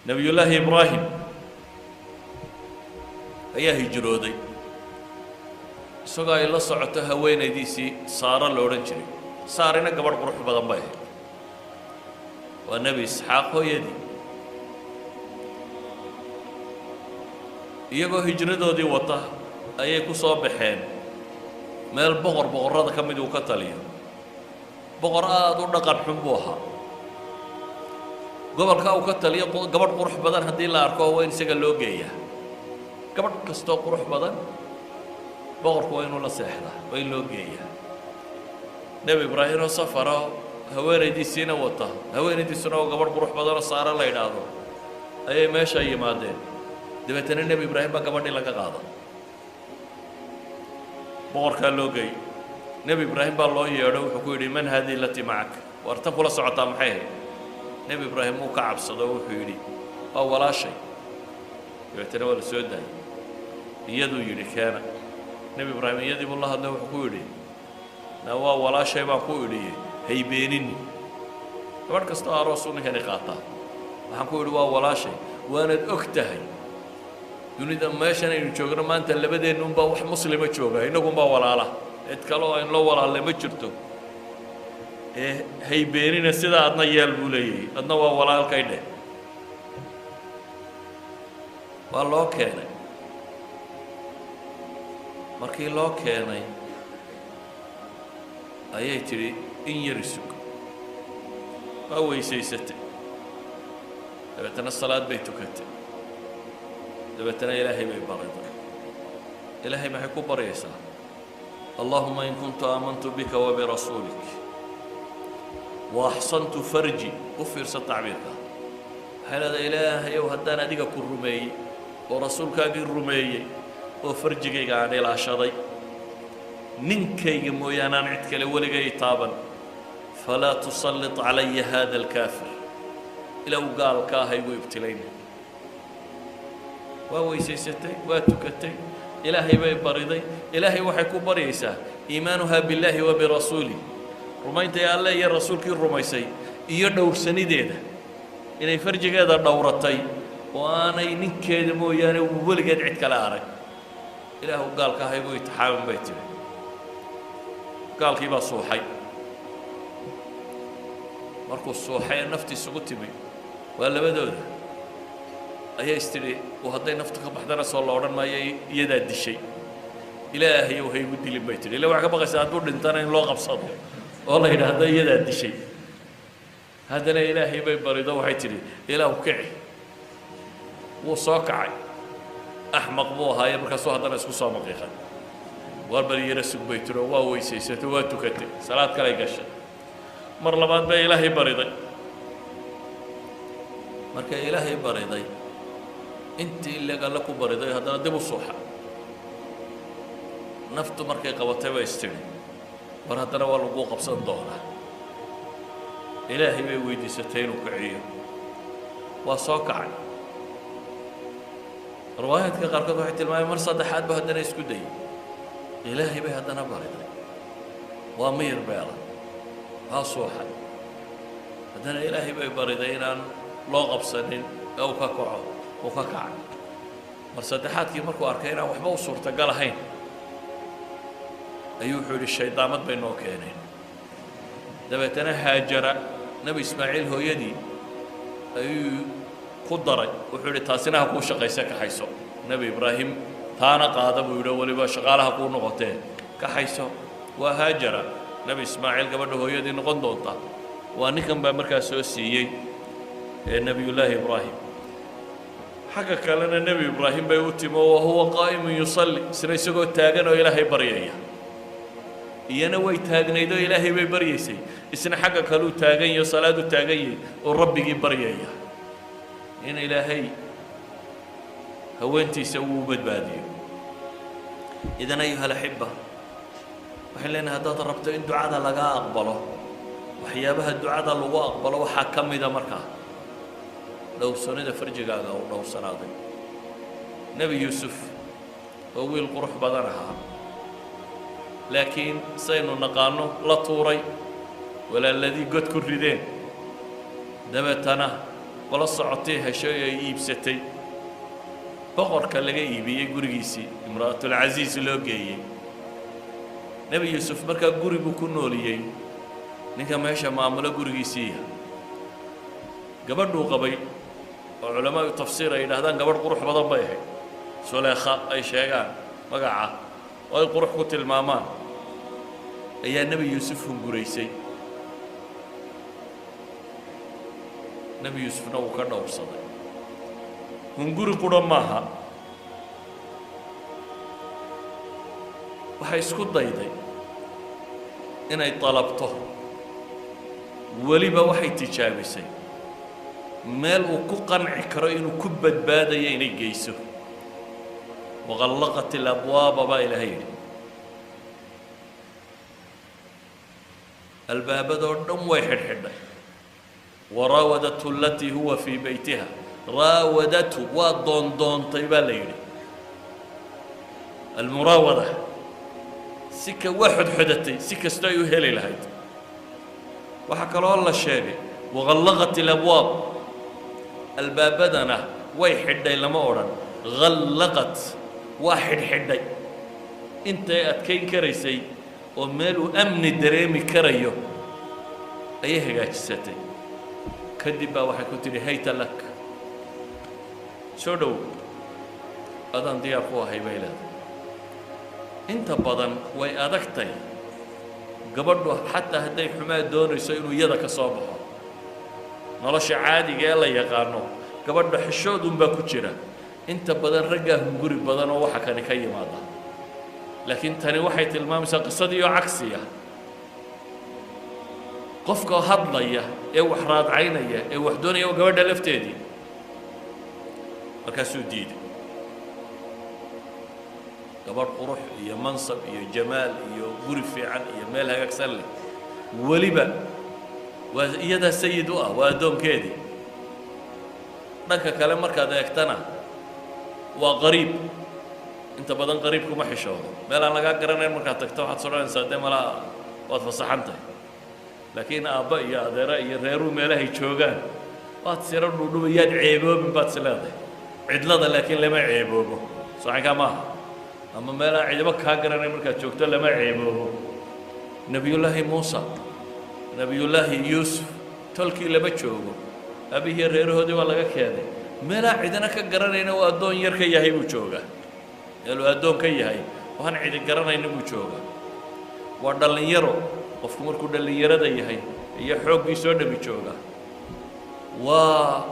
نبي الله إبراهيم أيها هجرودي سوغا إلا صعتها وين ديسي سارة لورنجري سارنا قبل قروح بدن باي والنبي إسحاق هو يدي iyagoo hijradoodii wata ayay ku soo baxeen meel boqorrada ka mid uu ka taliyo boqor aad u dhaqan xun buu ahaa gobolka uu ka taliyo gabadh qurux badan haddii la arko waa in isaga loo geeyaa gabadh kastoo qurux badan boqorku waa inuu la seexdaa waa in loo geeyaa nebi ibraahim oo safara haweenaydiisiina wata haweenaydiisuna oo gabadh qurux badan oo saara la yidhaahdo ayay meesha yimaadeen dabeetana nebi ibraahim baa gabadhii laga qaada boqorkaa loo geey nebi ibraahim baa loo yeedho wuxuu ku yidhi man haadihi alatii macaka war tan kula socotaa maxay ahayd nebi ibraahim wuu ka cabsado wuxuu yidhi waa walaashay dabeetana waa la soo daayay iyaduu yidhi keena nebi ibraahim iyadii buu la hadlay wuxuu ku yidhi na waa walaashay baan ku idhiye haybeenini gabadh kastoo aroos u ninkani qaataa waxaan ku yidhi waa walaashay waanaad og tahay dunida meeshan aynu joogno maanta labadeennu unbaa wax muslima jooga innagunbaa walaala cid kale oo aynlo walaalle ma jirto ee haybeenina sidaa adna yeel buu leeyahay adna waa walaalkay dheh waa loo keenay markii loo keenay ayay tidhi in yari sug waa weysaysatay dabeetana salaad bay tukatay dabeetana ilaahay bay bariday ilaahay maxay ku baryaysaa اللهم إن كنت آمنت بك وبرسولك وأحصنت فرجي وفر ستعبيرك هذا إلهي وهدانا ديك كرمي ورسولك الرمي وفرجك عن العشري ننكي مويانا نعتك لولي طابا فلا تسلط علي هذا الكافر لو قال كاهي ويبتليني وويسيستي واتكتي إلهي بي بريدي إلهي وحيكو بريسا إيمانها بالله وبرسوله رمينت يا الله يا رسول كي رميسي إيا دور سنديدة إني فرجك هذا دورتي وأنا ينكيد موياني وولقد عدك العرق إلهي قال كاهي ويتحاوم بيتي قال كيبا صوحي مركو الصوحي نفتي سقطي بي ولا بدو أيه استري وهذا نفتك بحضنا صلى الله عليه وسلم يدا الدشي إلهي وهي ودي لبيت لي لو عقب غسان دور انتنا لوقف صدق والله إذا هذا يدا الدشي هذا لا إلهي بيبرده وحيتري إله كعي وصاكعي أحمق بوها يبرك صو هذا نسكو صامق يخل واربري يرسك بيتره وهو يسيسته واتكتي صلاة كلا يقش مر لبعض بإلهي برده مرك إلهي برده أنت اللي قال لكم بريضة هذا دبوا الصوحة نفط مركي قوتها ويستوي برهتنا والوقوع قبصة الضهرة إلهي بيويدي ستين وكعية وصاكع رواية كقاركة وحيت الماء مرصد حاد بهدنا يسكدي إلهي بهدنا بريضة وامير بيلا ها صوحة هدنا إلهي ببريضة إن لا قبصنين أو كقعة وككع مرصدحات كي مركو أركينا وحبا وصورة قالهين أيوحوا للشيطان مد بينه كينين دبتنا هاجر نبي إسماعيل هو يدي أيو قدري وحولي تاسينها كو شقيسة كحيسو نبي إبراهيم تانا قادم ويقول ولي شغالها كو نغطين كحيسو وهاجر نبي إسماعيل قبل هو يدي نغندوطا وانكم بمركز سوسيي نبي الله إبراهيم حكى كلنا النبي إبراهيم بيوتيم وهو قائم يصلي سنيسقو تاجن وإلهي بريئة ينوي تاجن يدو إلهي ببريسي إسنا حكى كلو تاجن يصلاة تاجن والرب يجي بريئة إن إلهي هو أنت سووا بدبادي إذا أيها الأحبة وحلنا هذا ضربت إن دعاء لقى أقبله وحيابها الدعاء لقى أقبله وحكم إذا مركه لو سنة فرجع أو لو سنة نبي يوسف هو القرح بدنها لكن سينو نقانو لا طوري ولا الذي قد كردين دبتنا qolo socotay heshay ay iibsatay boqorka laga iibiyey gurigiisii imra'atulcasiis loo geeyey nebi yuusuf markaa guri buu ku nooliyey ninka meesha maamulo gurigiisiiya gabadhuu qabay oo culamaadu tafsiir ay yidhaahdaan gabadh qurux badan bay ahayd suleekha ay sheegaan magaca oo ay qurux ku tilmaamaan ayaa nebi yuusuf hunguraysay nebi yuusufna wuu ka dhowrsaday hunguri qudha maaha waxay isku dayday inay dalabto weliba waxay tijaabisay meel uu ku qanci karo inuu ku badbaadayo inay geyso waqallaqat alabwaaba baa ilaahay yidhi albaabadoo dhan way xidhxidhay waraawadatu alatii huwa fii beytiha raawadatu waa doondoontay baa la yidhi almuraawada sika waa xodxodatay si kastoo ay u heli lahayd waxaa kaloo la sheegay waqallaqat alabwaab albaabadana way xidhay lama odhan qallaqat waa xidhxidhay intay adkayn karaysay oo meel uu amni dareemi karayo ayay hagaajisatay kadib baa waxay ku tidhi hayta lak soo dhow adaan diyaar ku ahay bay leedahay inta badan way adagtay gabadhu xataa hadday xumaa doonayso inuu iyada ka soo baxo nolosha caadiga ee la yaqaano gabadha xishoodunbaa ku jira inta badan raggaa hunguri badan oo waxa kani ka yimaada laakiin tani waxay tilmaamaysaa qisadii oo cagsiya qofka hadlaya ee wax raadcaynaya ee wax doonaya oo gabadha lafteedii markaasuu diiday gabadh qurux iyo mansab iyo jamaal iyo guri fiican iyo meel hagaagsan leh weliba waa iyadaa sayid u ah waa addoonkeedii dhanka kale markaad eegtana waa qariib inta badan qariib kuma xishoodo meel aan lagaa garanayn markaad tagto waxaad sodhanaysaa dee malaa waad fasaxan tahay laakiin aabba iyo adeera iyo reeruu meelahay joogaan waad siro dhudhubayaad ceeboobin baad is leedahay cidlada laakiin lama ceeboobo saxinkaa maaha ama meelaan cidibo kaa garanayn markaad joogto lama ceeboobo nebiyullaahi muusa nebiyullaahi yuusuf tolkii lama joogo aabihii reerahoodii waa laga keenay meelaa cidina ka garanayna uu addoon yar ka yahay buu joogaa meeluu addoon ka yahay waan cidi garanayna buu joogaa waa dhallinyaro qofku markuu dhallinyarada yahay iyo xooggii soo dhabi joogaa waa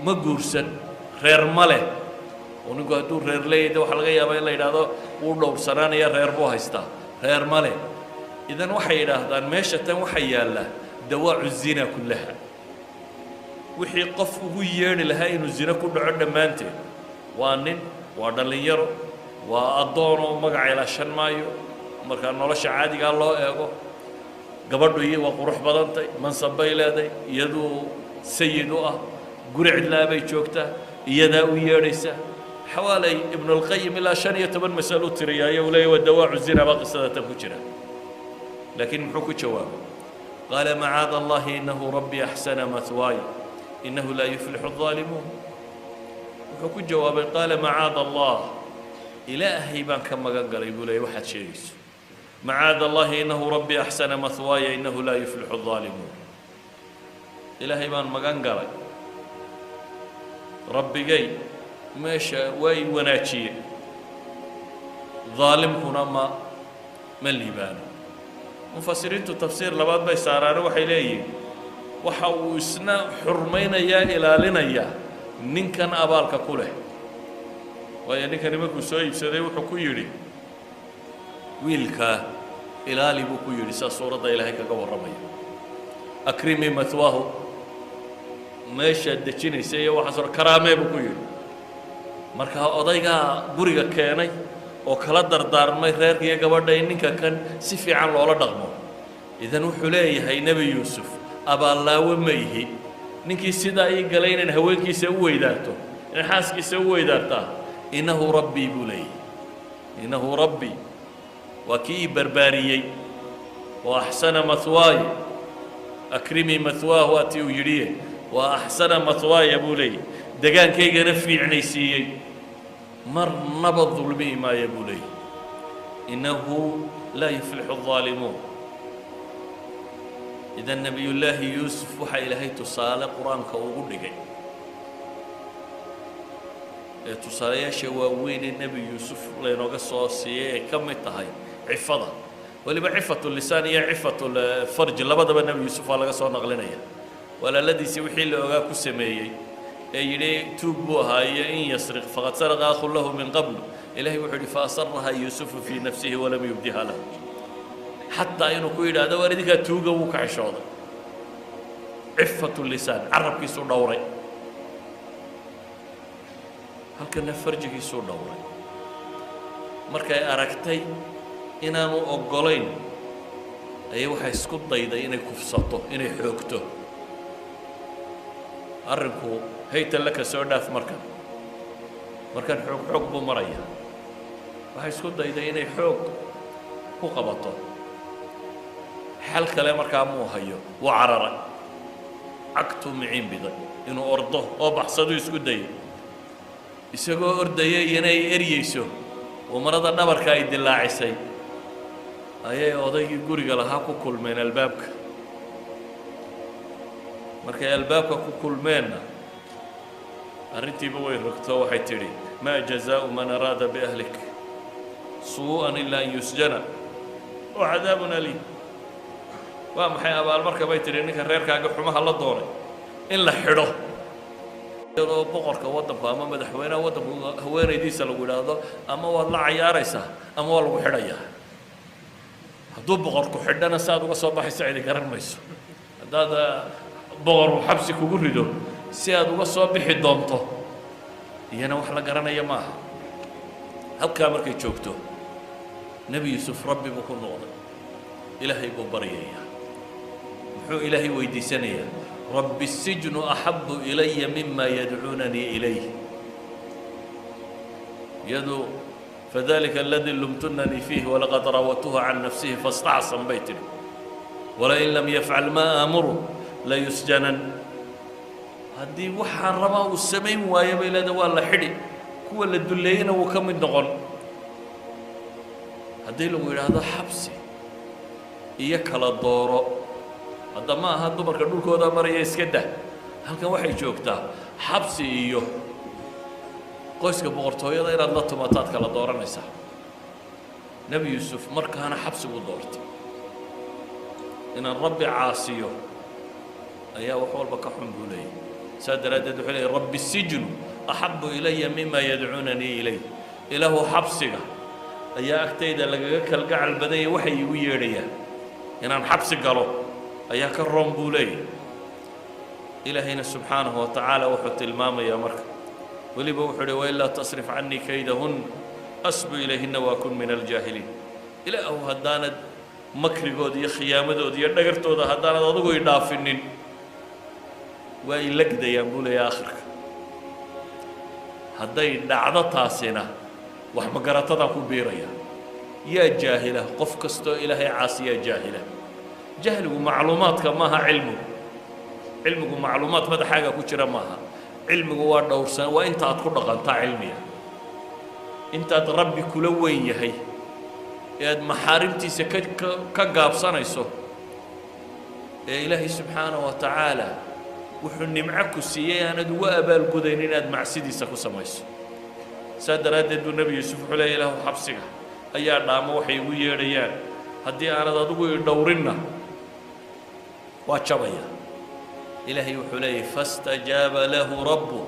ma guursan reer ma leh oo ninku hadduu reer leeyahay de waxaa laga yaabaa in la yidhaahdo wuu dhowrsanaanaya reer buu haystaa reer ma leh idan waxay yidhaahdaan meesha tan waxaa yaalla dawaacu zina kullaha wixii qof ugu yeedhi lahaa inuu zino ku dhaco dhammaanteed waa nin waa dhallinyaro waa addoon oo magaca ilaashan maayo markaa nolosha caadigaa loo eego gabadhu iyo waa qurux badantay mansab bay leedahay iyaduu sayid u ah guri cidlaa bay joogtaa iyadaa u yeedhaysa xawaalay ibnulqayim ilaa 15 masalo u tiriyaayo uu leeyahy waa dawaacu zina baa qisada tan ku jira laakiin muxuu ku jawaabay qaala macaada allahi innahu rabbii axsana mathwaaya innahu laa yuflixu الظaalimuun wuxuu ku jawaabay qaala macaada allah ilaahay baan ka magan galay buu leeyahy waxaad sheegayso macaada allahi innahu rabbii axsana mathwaaya innahu laa yuflixu الظaalimuun ilaahay baan magan galay rabbigay meesha way wanaajiyeen ظaalimkuna ma liibaano mufasiriintu tafsiir labaad bay saaraane waxay leeyihiin waxa uu isna xurmaynayaa ilaalinayaa ninkan abaalka ku leh waayo ninkani markuu soo iibsaday wuxuu ku yidhi wiilkaa ilaali buu ku yidhi saa suuradda ilaahay kaga warramaya akrimii mathwaahu meeshaad dejinaysa iyo waxaas hore karaamee buu ku yidhi markaa odaygaa guriga keenay oo kala dardaarmay reerkiiyo gabadha in ninka kan si fiican loola dhaqmo idan wuxuu leeyahay nebi yuusuf abaallaawo ma ihi ninkii sidaa ii galay inaan haweenkiisa u weydaarto in xaaskiisa u weydaartaa innahu rabbii buu leeyahay innahu rabbii waa kii ii barbaariyey oo axsana mathwaaya akrimii mathwaahu waatii uu yidhiye وأحسن مثواي بولي دجان كي جنفي عنيسيي مر نبض ظلمي ما يبولي إنه لا يفلح الظالمون. إذا نبي الله يوسف وحي إلهي تصالى قرآن كوغل لكي تصالى شواوين النبي يوسف لأنه قصوصي كم التهي عفضة واللي بعفة اللسان هي عفة الفرج لا بد من النبي يوسف على قصة نغلنا ولا الذي سوحي له كسمي يلي توبوها إن يسرق فقد سرق أخ له من قبل إلهي وحده فأصرها يوسف في نفسه ولم يبدها له حتى إنه كويل هذا وردك توجا وكعشاض عفة اللسان عرب كيسور دوري هل كنا فرج كيسور دوري مركا أركتي إن أنا أقولين أيوة حيسكت ضيدا إن كفصته إن حوكته أرنكو هيت لك سودا في مركان حوك بمريا وحيسكت ضيدا إن حوك هو قبضته حل كلام مركا مو هيو وعرر عكتو معين بضي إنه أرضه أو بحصدو يسكت ضي يسكو أرضي يناي إريسو ومرض النبر كايد الله عسي أيه أضيق جوري لها كل من البابك مركا البابك كل منا أرنتي بوي ركتو حيتري ما جزاء من أراد بأهلك سوءا إلا أن يسجن وعذاب أليم ومحي أبا المركا بيتري إنك الرير كاقو حماها الله دوري إن لحيره بقرك ودنك أما مدحوينه ودنك هوين يديس لقول هذا أما والله عياريسه أما والله حرية هدو بقرك حدنا ساد وصباح السعيد كرر ميسو هذا بقر وحبسك وقرده ساد وصباح الضمطه يانا وحلا قرنا يا ما هل كامر كي تشوكتو نبي يوسف ربي بكون نوض إلهي ببريه محو إلهي ويدي سنية رب السجن أحب إلي مما يدعونني إليه يدو فذلك الذي لمتنني فيه ولقد راودته عن نفسه فاستعصم بيتي ولئن لم يفعل ما آمره ليسجنن هدي وحان رماه السميم ويبي إلى دوال حدي كو اللي دلينا وكم النقل هدي له هذا حبسي إياك على الدورة هذا ما هذا مركب دول كودا مريا يسكده هل كان واحد جوكتا حبسي إيوه قوسك بقرطوية ضير الله تماتات كلا دورة نسا نبي يوسف مركا أنا حبسي ودورت إن الرب عاصيه أيها وحول بكحم بولي سادر أدد عليه رب السجن أحب إلي مما يدعونني إليه إله حبسك أيها أكتيد لقاك القاع البداية وحي ويريا إن أنا حبسي قالوا أيها كرم بولي إلهنا سبحانه وتعالى وحط الماما يا مركب ولي بوحده وإلا تصرف عني كيدهن أسب إليهن وأكون من الجاهلين إلى أو هداند مكري قودي خيامة دودي يدقرتو ده هداند أضغو يدافنين وإلك ده ينبول يا آخرك هداي دعضة تاسينة وحمقرات تدعكو بيريا يا جاهلة قف كستو إلهي عاصية جاهلة جهل ومعلومات كماها علمه ومعلومات ماذا حاجة كتيرة ماها علمه هو دورسان وانت أتكون قنطع علمية انت ربي كل وين يهي يا محارمتي سكت كجاب صنيسو يا إلهي سبحانه وتعالى وحني معك السيئة أنا دواء بالقدينين أد مع سيدي سكو سميسو سادر أدد النبي يوسف عليه له حبسك أيا نام وحي ويريان هدي أنا ضدوي دورنا واتشبيا إلهي وحليه فاستجاب له ربه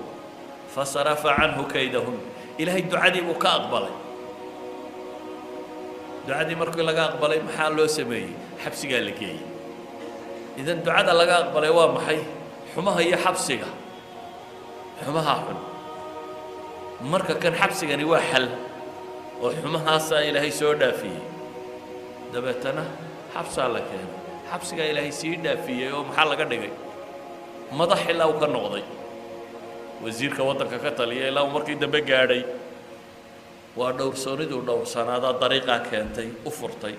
فصرف عنه كيدهن إلهي الدعاء دي وكا أقبلي دعاء دي مركو لقا أقبلي محال لو سمي حبسي قال لك إيه إذا الدعاء ده لقا أقبلي وامحي حماها هي حبسي حماها حل مركا كان حبسي يعني واحل وحماها سا إلهي سودا فيه دبتنا حبسا لك حبسي إلهي سيدا فيه يوم حال لقا دقي مدح إلا وكان نقضي وزير كوطنك كتالي إلا ومركي دبي قاعدي ودور سوري ودور سنة طريقة كانتي أفرتي